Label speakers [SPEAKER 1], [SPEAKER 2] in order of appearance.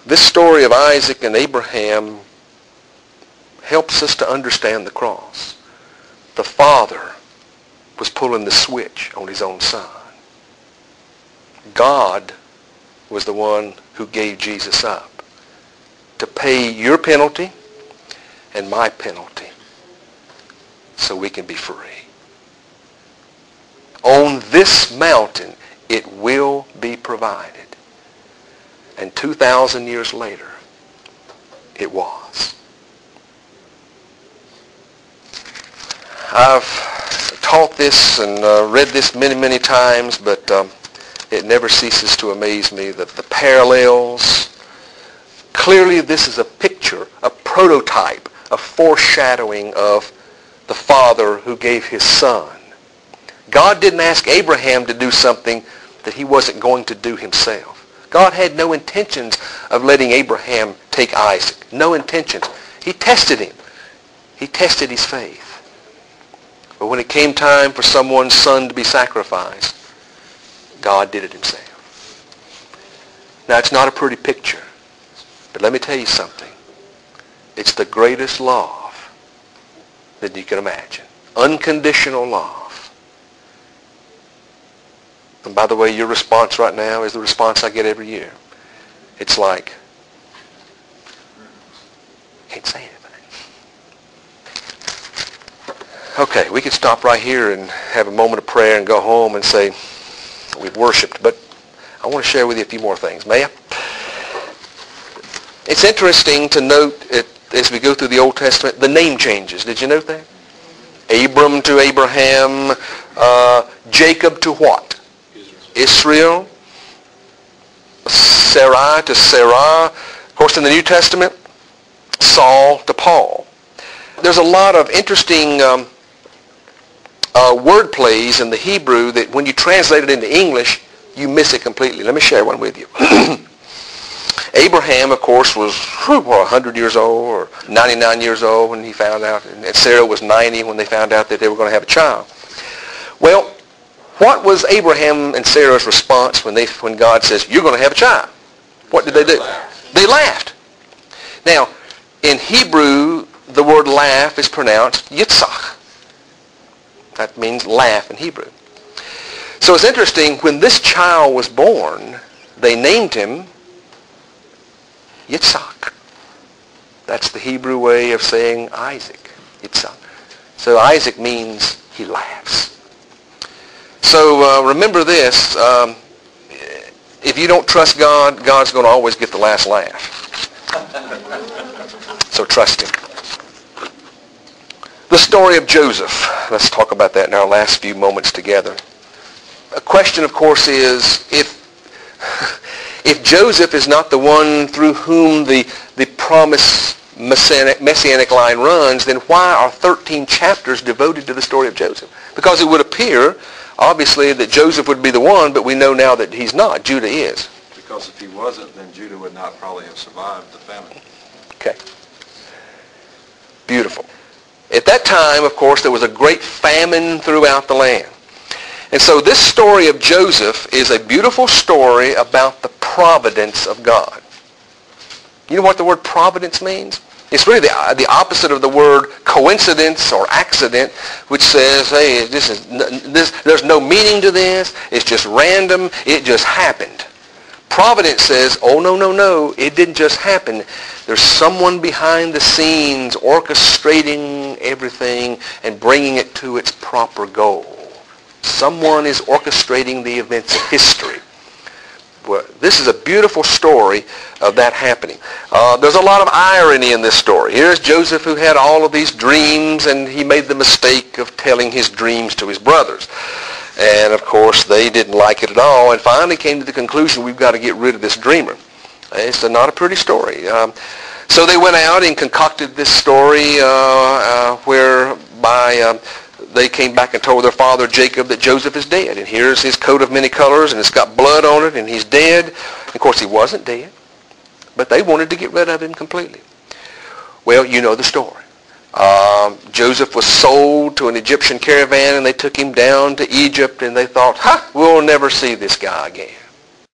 [SPEAKER 1] This story of Isaac and Abraham helps us to understand the cross. The Father was pulling the switch on his own Son. God was the one who gave Jesus up to pay your penalty and my penalty so we can be free. On this mountain it will be provided. And 2,000 years later, it was. I've taught this and read this many, many times, but it never ceases to amaze me that the parallels. Clearly, this is a picture, a prototype, a foreshadowing of the Father who gave his Son. God didn't ask Abraham to do something that he wasn't going to do himself. God had no intentions of letting Abraham take Isaac. No intentions. He tested him. He tested his faith. But when it came time for someone's son to be sacrificed, God did it himself. Now, it's not a pretty picture, but let me tell you something. It's the greatest love that you can imagine. Unconditional love. And by the way, your response right now is the response I get every year. It's like, can't say anything. Okay, we could stop right here and have a moment of prayer and go home and say, we've worshiped. But I want to share with you a few more things. May I? It's interesting to note, as we go through the Old Testament, the name changes. Did you note that? Abram to Abraham, Jacob to what? Israel, Sarai to Sarah. Of course, in the New Testament, Saul to Paul. There's a lot of interesting word plays in the Hebrew that when you translate it into English, you miss it completely. Let me share one with you. Abraham, of course, was 100 years old or 99 years old when he found out, and Sarah was 90 when they found out that they were going to have a child. Well, what was Abraham and Sarah's response when God says, you're going to have a child? What did they do? They laughed. Now, in Hebrew, the word laugh is pronounced yitzhak. That means laugh in Hebrew. So it's interesting, when this child was born, they named him Yitzhak. That's the Hebrew way of saying Isaac, Yitzhak. So Isaac means he laughs. So remember this, if you don't trust God, God's going to always get the last laugh. So trust him. The story of Joseph. Let's talk about that in our last few moments together. A question, of course, is if Joseph is not the one through whom the promised messianic line runs, then why are 13 chapters devoted to the story of Joseph? Because it would appear, obviously, that Joseph would be the one, but we know now that he's not. Judah is.
[SPEAKER 2] Because if he wasn't, then Judah would not probably have survived the famine.
[SPEAKER 1] Okay. Beautiful. At that time, of course, there was a great famine throughout the land. And so this story of Joseph is a beautiful story about the providence of God. You know what the word providence means? It's really the opposite of the word coincidence or accident, which says, hey, there's no meaning to this. It's just random. It just happened. Providence says, oh, no, it didn't just happen. There's someone behind the scenes orchestrating everything and bringing it to its proper goal. Someone is orchestrating the events of history. Well, this is a beautiful story of that happening. There's a lot of irony in this story. Here's Joseph, who had all of these dreams, and he made the mistake of telling his dreams to his brothers. And, of course, they didn't like it at all and finally came to the conclusion, we've got to get rid of this dreamer. It's not a pretty story. So they went out and concocted this story whereby they came back and told their father Jacob that Joseph is dead. And here's his coat of many colors, and it's got blood on it, and he's dead. And of course, he wasn't dead, but they wanted to get rid of him completely. Well, you know the story. Joseph was sold to an Egyptian caravan, and they took him down to Egypt, and they thought, we'll never see this guy again.